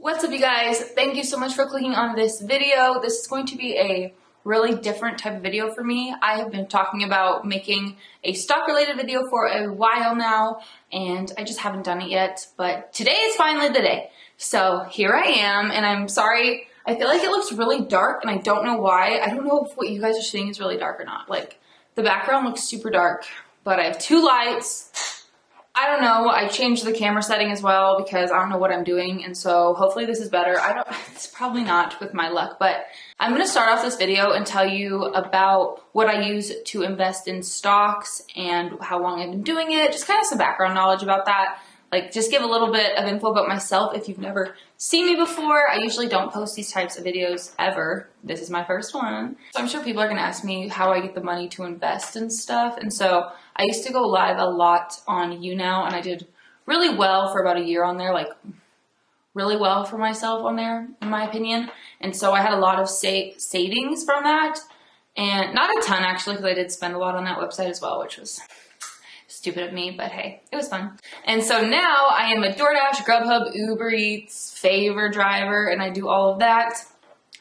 What's up, you guys? Thank you so much for clicking on this video. This is going to be a really different type of video for me. I have been talking about making a stock related video for a while now, and I just haven't done it yet, but today is finally the day. So here I am, and I'm sorry. I feel like it looks really dark, and I don't know why. I don't know if what you guys are seeing is really dark or not. Like, the background looks super dark, but I have two lights. I don't know, I changed the camera setting as well because I don't know what I'm doing, and so hopefully this is better. It's probably not with my luck, but I'm going to start off this video and tell you about what I use to invest in stocks and how long I've been doing it, just kind of some background knowledge about that. Like, just give a little bit of info about myself if you've never seen me before. I usually don't post these types of videos ever. This is my first one. So I'm sure people are going to ask me how I get the money to invest in stuff. And so I used to go live a lot on YouNow, and I did really well for about a year on there, like really well for myself on there, in my opinion. And so I had a lot of savings from that, and not a ton actually, because I did spend a lot on that website as well, which was stupid of me, but hey, it was fun. And so now I am a DoorDash, Grubhub, Uber Eats, Favor driver, and I do all of that.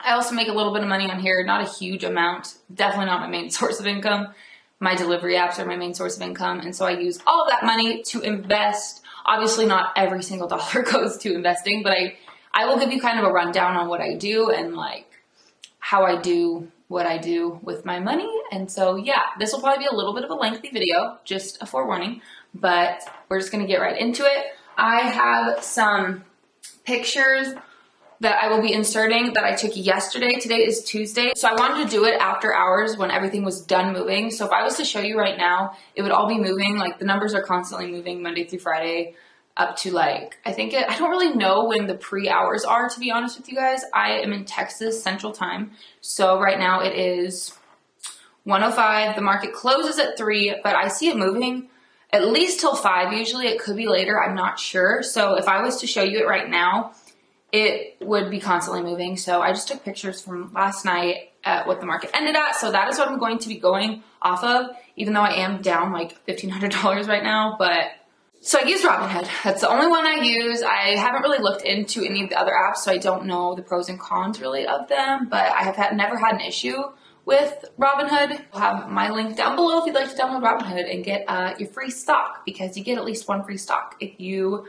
I also make a little bit of money on here, not a huge amount, definitely not my main source of income. My delivery apps are my main source of income, and so I use all of that money to invest. Obviously not every single dollar goes to investing, but I will give you kind of a rundown on what I do and like how I do what I do with my money. And so yeah, this will probably be a little bit of a lengthy video, just a forewarning, but we're just gonna get right into it. I have some pictures that I will be inserting that I took yesterday. Today is Tuesday. So I wanted to do it after hours when everything was done moving. So if I was to show you right now, it would all be moving. Like, the numbers are constantly moving Monday through Friday up to like, I don't really know when the pre-hours are, to be honest with you guys. I am in Texas Central Time. So right now it is 1:05. The market closes at 3, but I see it moving at least till 5. Usually it could be later. I'm not sure. So if I was to show you it right now, it would be constantly moving. So I just took pictures from last night at what the market ended at. So that is what I'm going to be going off of, even though I am down like $1,500 right now. But so I use Robinhood. That's the only one I use. I haven't really looked into any of the other apps, so I don't know the pros and cons really of them, but I have never had an issue with Robinhood. I'll have my link down below if you'd like to download Robinhood and get your free stock, because you get at least one free stock if you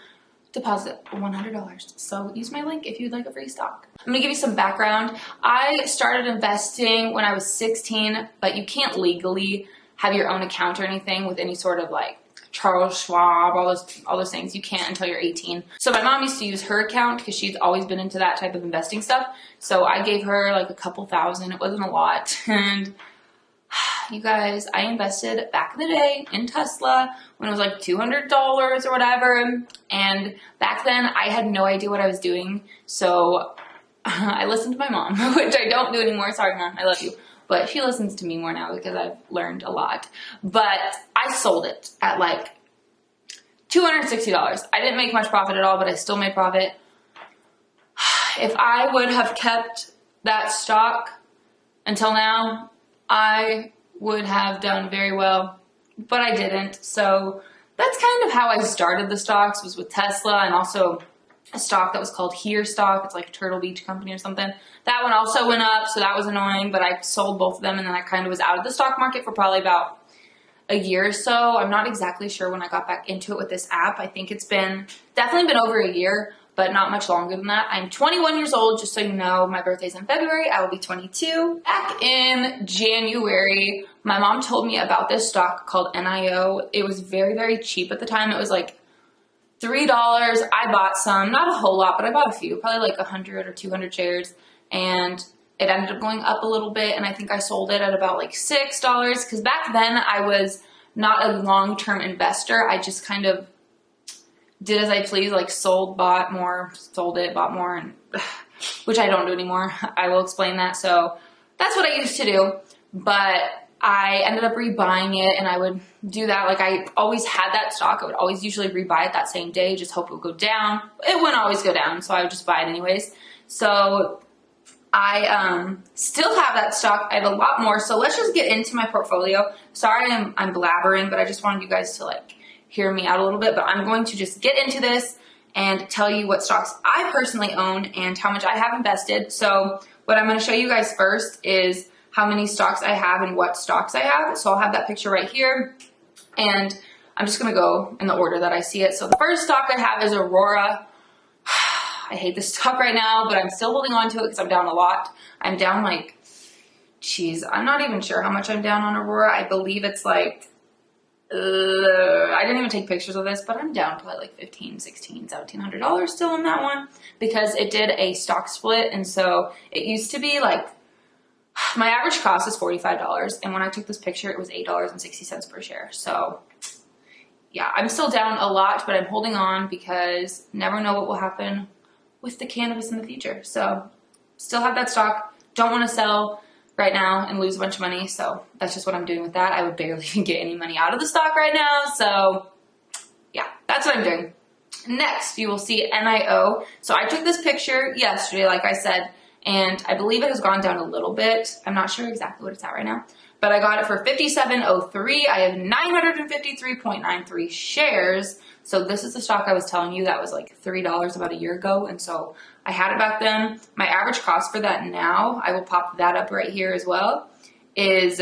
deposit $100. So use my link if you'd like a free stock. I'm gonna give you some background. I started investing when I was 16, but you can't legally have your own account or anything with any sort of like Charles Schwab, all those things. You can't until you're 18. So my mom used to use her account because she's always been into that type of investing stuff. So I gave her like a couple thousand. It wasn't a lot. And you guys, I invested back in the day in Tesla when it was like $200 or whatever. And back then I had no idea what I was doing. So I listened to my mom, which I don't do anymore. Sorry, Mom, I love you. But she listens to me more now because I've learned a lot. But I sold it at like $260. I didn't make much profit at all, but I still made profit. If I would have kept that stock until now, I would have done very well, but I didn't. So that's kind of how I started the stocks, was with Tesla, and also a stock that was called Here stock. It's like Turtle Beach Company or something. That one also went up, so that was annoying, but I sold both of them, and then I kind of was out of the stock market for probably about a year or so. I'm not exactly sure when I got back into it with this app. I think it's definitely been over a year, but not much longer than that. I'm 21 years old, just so you know. My birthday's in February. I will be 22. Back in January, my mom told me about this stock called Nio. It was very, very cheap at the time. It was like $3. I bought some, not a whole lot, but I bought a few, probably like 100 or 200 shares, and it ended up going up a little bit, and I think I sold it at about like $6, because back then I was not a long-term investor. I just kind of did as I please, like sold, bought more, sold it, bought more, and which I don't do anymore. I will explain that. So that's what I used to do, but I ended up rebuying it, and I would do that. Like, I always had that stock. I would always usually rebuy it that same day, just hope it would go down. It wouldn't always go down, so I would just buy it anyways. So I still have that stock. I have a lot more. So let's just get into my portfolio. Sorry I'm blabbering, but I just wanted you guys to like hear me out a little bit. But I'm going to just get into this and tell you what stocks I personally own and how much I have invested. So what I'm going to show you guys first is how many stocks I have and what stocks I have. So I'll have that picture right here, and I'm just going to go in the order that I see it. So the first stock I have is Aurora. I hate this stock right now, but I'm still holding on to it because I'm down a lot. I'm down like, geez, I'm not even sure how much I'm down on Aurora. I believe it's like, I didn't even take pictures of this, but I'm down probably like $1,500, $1,600, $1,700 still on that one because it did a stock split. And so it used to be like, my average cost is $45. And when I took this picture, it was $8.60 per share. So yeah, I'm still down a lot, but I'm holding on because never know what will happen with the cannabis in the future. So still have that stock. Don't want to sell right now and lose a bunch of money. So that's just what I'm doing with that. I would barely even get any money out of the stock right now. So yeah, that's what I'm doing. Next, you will see NIO. So I took this picture yesterday, like I said, and I believe it has gone down a little bit. I'm not sure exactly what it's at right now, but I got it for $57.03. I have 953.93 shares. So this is the stock I was telling you that was like $3 about a year ago. And so I had it back then. My average cost for that now, I will pop that up right here as well, is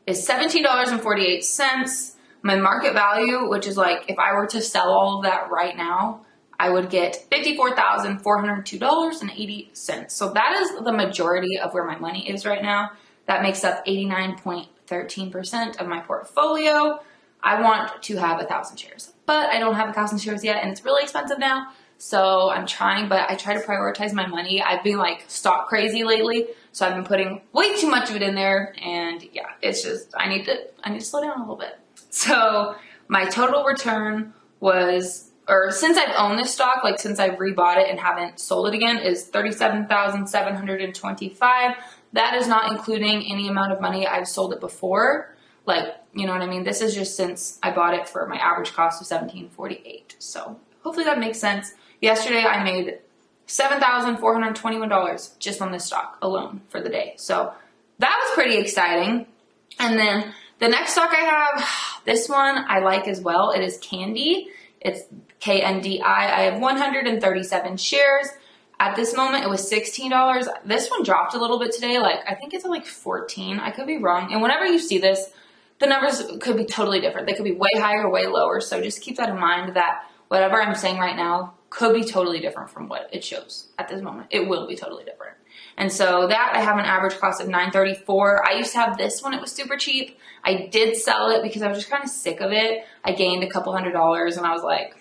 $17.48. My market value, which is like, if I were to sell all of that right now, I would get $54,402.80. So that is the majority of where my money is right now. That makes up 89.13% of my portfolio. I want to have 1,000 shares, but I don't have 1,000 shares yet, and it's really expensive now. So I'm trying, but I try to prioritize my money. I've been like stock crazy lately, so I've been putting way too much of it in there, and yeah, it's just I need to slow down a little bit. So my total return was, or since I've owned this stock, like since I've rebought it and haven't sold it again, is $37,725. That is not including any amount of money I've sold it before. Like, you know what I mean? This is just since I bought it for my average cost of $17.48. So hopefully that makes sense. Yesterday I made $7,421 just on this stock alone for the day. So that was pretty exciting. And then the next stock I have, this one I like as well. It is Candy. It's KNDI. I have 137 shares. At this moment, it was $16. This one dropped a little bit today. Like, I think it's at like 14. I could be wrong. And whenever you see this, the numbers could be totally different. They could be way higher, way lower. So just keep that in mind that whatever I'm saying right now could be totally different from what it shows at this moment. It will be totally different. And so that I have an average cost of $9.34. I used to have this one. It was super cheap. I did sell it because I was just kind of sick of it. I gained a couple $100 and I was like,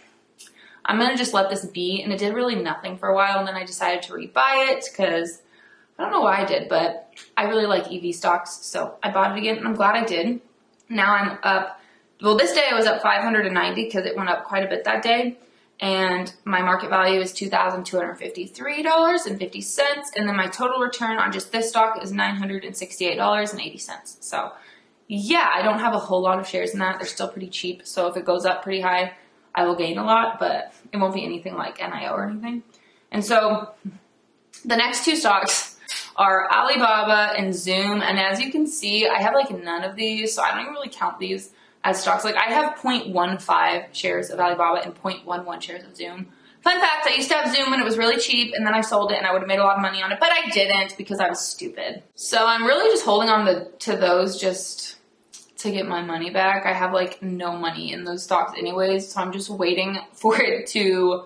I'm going to just let this be. And it did really nothing for a while. And then I decided to rebuy it because I don't know why I did, but I really like EV stocks. So I bought it again and I'm glad I did. Now I'm up. Well, this day I was up 590 because it went up quite a bit that day. And my market value is $2,253.50. And then my total return on just this stock is $968.80. So yeah, I don't have a whole lot of shares in that. They're still pretty cheap. So if it goes up pretty high, I will gain a lot, but it won't be anything like NIO or anything. And so the next two stocks are Alibaba and Zoom. And as you can see, I have like none of these. So I don't even really count these as stocks. Like I have 0.15 shares of Alibaba and 0.11 shares of Zoom. Fun fact, I used to have Zoom when it was really cheap and then I sold it and I would have made a lot of money on it, but I didn't because I was stupid. So I'm really just holding on to those just to get my money back. I have like no money in those stocks anyways, so I'm just waiting for it to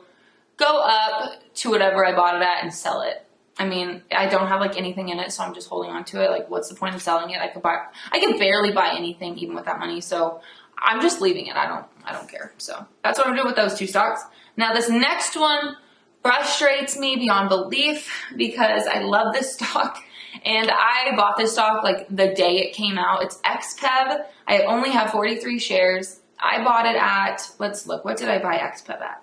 go up to whatever I bought it at and sell it. I mean, I don't have like anything in it, so I'm just holding on to it. Like, what's the point of selling it? I could barely buy anything even with that money, so I'm just leaving it. I don't care. So that's what I'm doing with those two stocks. Now this next one frustrates me beyond belief because I love this stock. And I bought this stock like the day it came out. It's XPEV. I only have 43 shares. I bought it at, let's look, what did I buy XPEV at?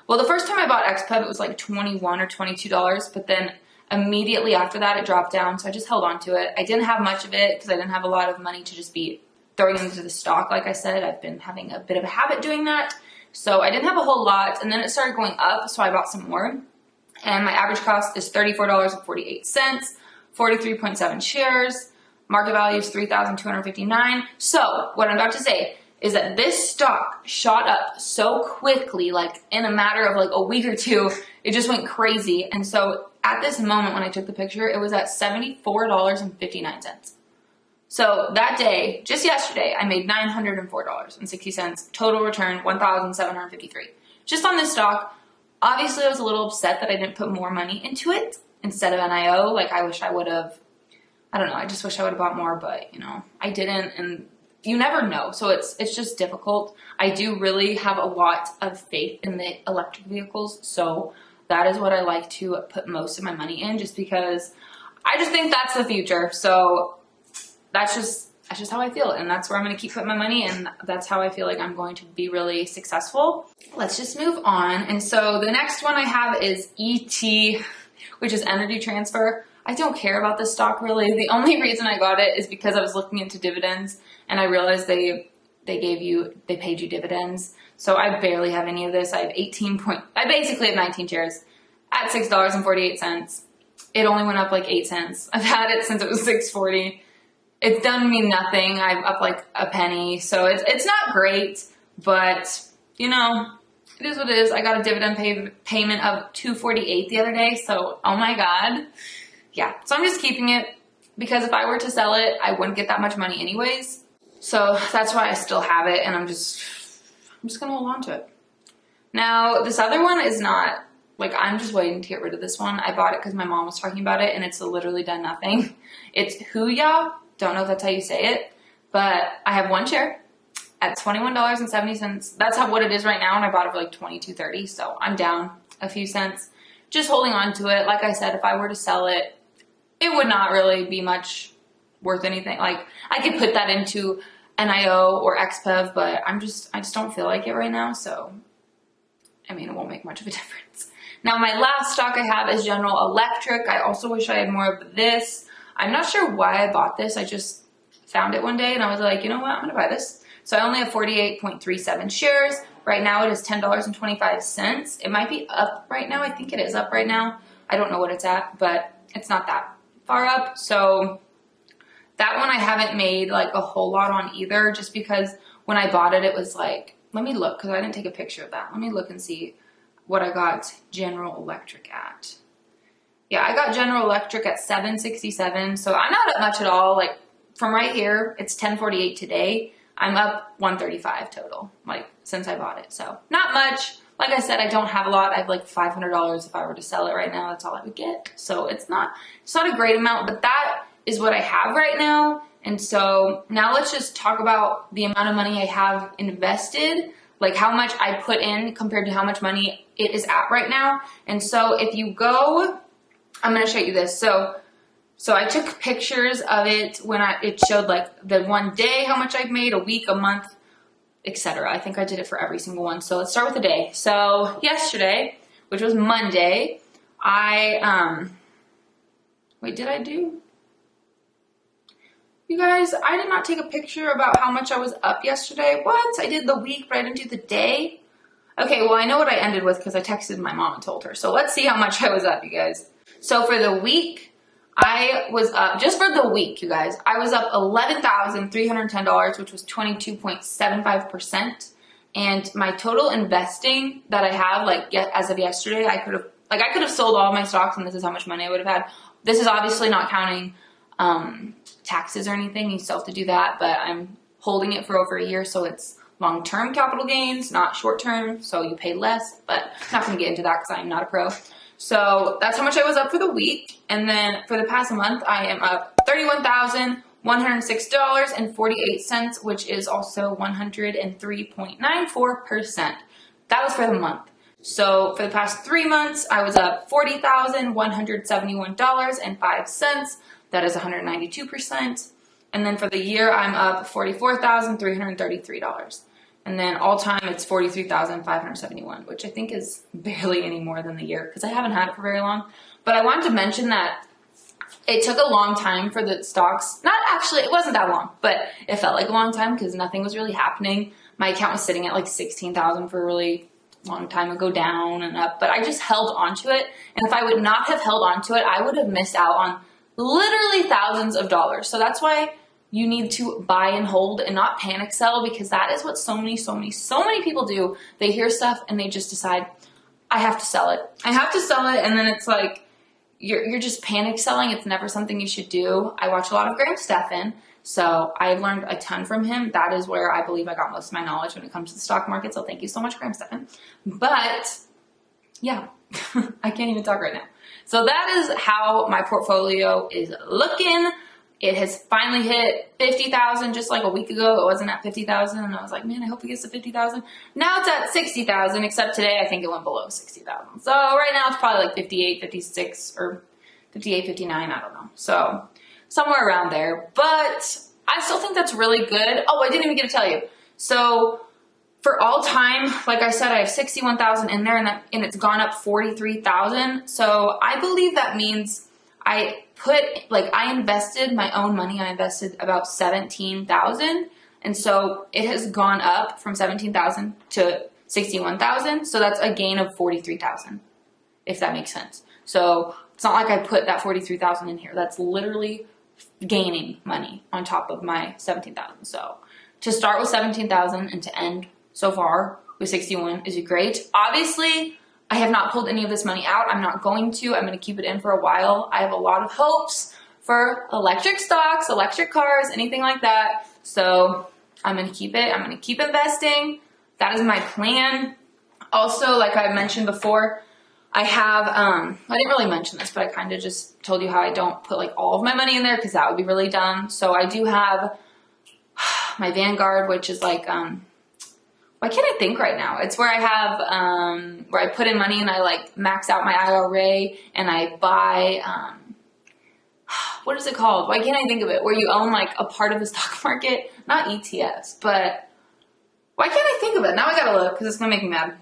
Well, the first time I bought XPEV, it was like $21 or $22, but then immediately after that, it dropped down. So I just held on to it. I didn't have much of it because I didn't have a lot of money to just be throwing into the stock. Like I said, I've been having a bit of a habit doing that. So I didn't have a whole lot. And then it started going up, so I bought some more. And my average cost is $34.48. 43.7 shares. Market value is $3,259. So what I'm about to say, is that this stock shot up so quickly, like in a matter of like a week or two, it just went crazy. And so at this moment when I took the picture, it was at $74.59. So that day, just yesterday, I made $904.60, total return $1,753. Just on this stock. Obviously, I was a little upset that I didn't put more money into it instead of NIO. Like, I wish I would have, I don't know, I just wish I would have bought more, but, you know, I didn't, and you never know. So it's just difficult. I do really have a lot of faith in the electric vehicles, so that is what I like to put most of my money in, just because I just think that's the future. So that's just how I feel, and that's where I'm going to keep putting my money, and that's how I feel like I'm going to be really successful. Let's just move on. And so the next one I have is ET, which is Energy Transfer. I don't care about this stock really. The only reason I got it is because I was looking into dividends, and I realized they paid you dividends. So I barely have any of this. I have I basically have 19 shares at $6.48. It only went up like 8 cents. I've had it since it was $6.40. It's done me nothing. I'm up like a penny. So it's not great, but you know, it is what it is. I got a dividend payment of $2.48 the other day. So, oh my God. Yeah. So I'm just keeping it because if I were to sell it, I wouldn't get that much money anyways. So that's why I still have it. And I'm just going to hold on to it. Now, this other one is not, like, I'm just waiting to get rid of this one. I bought it because my mom was talking about it and it's literally done nothing. It's Huya. Don't know if that's how you say it, but I have one share at $21.70. That's what it is right now, and I bought it for like $22.30, so I'm down a few cents. Just holding on to it. Like I said, if I were to sell it, it would not really be much worth anything. Like, I could put that into NIO or XPEV, but I just don't feel like it right now, so I mean, it won't make much of a difference. Now, my last stock I have is General Electric. I also wish I had more of this. I'm not sure why I bought this. I just found it one day and I was like, you know what? I'm going to buy this. So I only have 48.37 shares. Right now it is $10.25. It might be up right now. I think it is up right now. I don't know what it's at, but it's not that far up. So that one I haven't made like a whole lot on either, just because when I bought it, it was like, let me look, because I didn't take a picture of that. Let me look and see what I got General Electric at. Yeah, I got General Electric at $7.67, so I'm not up much at all. Like, from right here, it's $10.48 today. I'm up $135 total, like, since I bought it. So, not much. Like I said, I don't have a lot. I have like $500 if I were to sell it right now. That's all I would get. So, it's not a great amount, but that is what I have right now. And so, now let's just talk about the amount of money I have invested, like how much I put in compared to how much money it is at right now. And so, if you go, I'm going to show you this. So I took pictures of it when it showed like the one day, how much I've made, a week, a month, etc. I think I did it for every single one. So let's start with the day. So yesterday, which was Monday, wait, did I do? You guys, I did not take a picture about how much I was up yesterday. What? I did the week, but I didn't do the day. Okay, well, I know what I ended with because I texted my mom and told her. So let's see how much I was up, you guys. So for the week, I was up, just for the week, you guys, I was up $11,310, which was 22.75%. And my total investing that I have, like, as of yesterday, I could have sold all my stocks, and this is how much money I would have had. This is obviously not counting taxes or anything. You still have to do that, but I'm holding it for over a year, so it's long-term capital gains, not short-term, so you pay less, but I'm not going to get into that because I'm not a pro. So that's how much I was up for the week. And then for the past month, I am up $31,106.48, which is also 103.94%. That was for the month. So for the past 3 months, I was up $40,171.05. That is 192%. And then for the year, I'm up $44,333. And then all time, it's $43,571, which I think is barely any more than the year because I haven't had it for very long. But I wanted to mention that it took a long time for the stocks. Not actually, it wasn't that long, but it felt like a long time because nothing was really happening. My account was sitting at like 16,000 for a really long time ago, down and up. But I just held onto it. And if I would not have held onto it, I would have missed out on literally thousands of dollars. So that's why you need to buy and hold and not panic sell, because that is what so many people do. They hear stuff and they just decide, I have to sell it. I have to sell it. And then it's like, you're just panic selling. It's never something you should do. I watch a lot of Graham Stephan, so I learned a ton from him. That is where I believe I got most of my knowledge when it comes to the stock market. So thank you so much, Graham Stephan. But yeah, I can't even talk right now. So that is how my portfolio is looking. It has finally hit 50,000 just like a week ago. It wasn't at 50,000, and I was like, man, I hope it gets to 50,000. Now it's at 60,000, except today I think it went below 60,000. So right now it's probably like 58, 56, or 58, 59, I don't know. So somewhere around there, but I still think that's really good. Oh, I didn't even get to tell you. So for all time, like I said, I have 61,000 in there, and it's gone up 43,000. So I believe that means I invested my own money. I invested about 17,000. And so it has gone up from 17,000 to 61,000. So that's a gain of 43,000, if that makes sense. So it's not like I put that 43,000 in here. That's literally gaining money on top of my 17,000. So to start with 17,000 and to end so far with 61 is great. Obviously, I have not pulled any of this money out. I'm not going to. I'm going to keep it in for a while. I have a lot of hopes for electric stocks, electric cars, anything like that. So I'm going to keep it. I'm going to keep investing. That is my plan. Also, like I mentioned before, I have, I didn't really mention this, but I kind of just told you how I don't put like all of my money in there because that would be really dumb. So I do have my Vanguard, which is like, why can't I think right now? It's where I have, where I put in money and I like max out my IRA and I buy, what is it called? Why can't I think of it? Where you own like a part of the stock market, not ETFs, but why can't I think of it? Now I gotta look because it's gonna make me mad.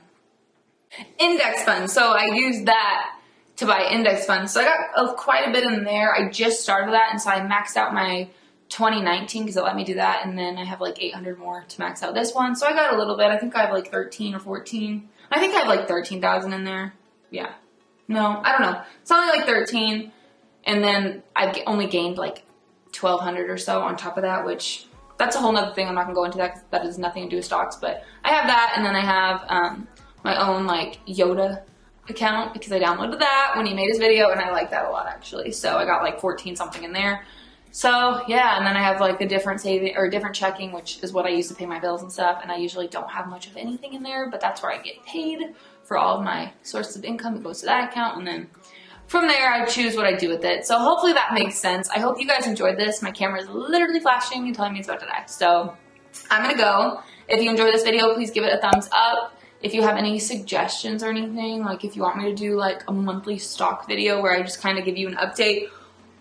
Index funds. So I use that to buy index funds. So I got quite a bit in there. I just started that, and so I maxed out my 2019 because it let me do that, and then I have like 800 more to max out this one. So I got a little bit. I think I have like 13 or 14. I think I have like 13,000 in there. Yeah. No, I don't know. It's only like 13, and then I've only gained like 1,200 or so on top of that, which that's a whole nother thing. I'm not gonna go into that because that has nothing to do with stocks, but I have that, and then I have my own like Yoda account because I downloaded that when he made his video, and I like that a lot actually. So I got like 14 something in there. So yeah, and then I have like a different saving or different checking, which is what I use to pay my bills and stuff. And I usually don't have much of anything in there, but that's where I get paid for all of my sources of income. It goes to that account, and then from there I choose what I do with it. So hopefully that makes sense. I hope you guys enjoyed this. My camera is literally flashing and telling me it's about to die. So I'm gonna go. If you enjoyed this video, please give it a thumbs up. If you have any suggestions or anything, like if you want me to do like a monthly stock video where I just kind of give you an update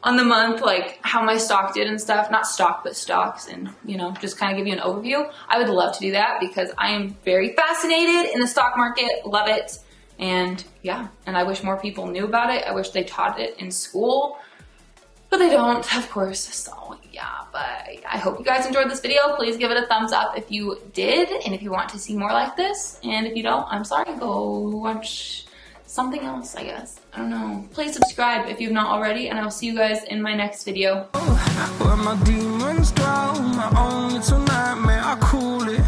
on the month, like how my stock did and stuff, not stock, but stocks, and you know, just kind of give you an overview, I would love to do that because I am very fascinated in the stock market, love it. And yeah, and I wish more people knew about it. I wish they taught it in school, but they don't, of course. So yeah, but I hope you guys enjoyed this video. Please give it a thumbs up if you did, and if you want to see more like this. And if you don't, I'm sorry, go watch something else, I guess. I don't know. Please subscribe if you've not already, and I'll see you guys in my next video. Where my demons dwell, my own little nightmare, I call it.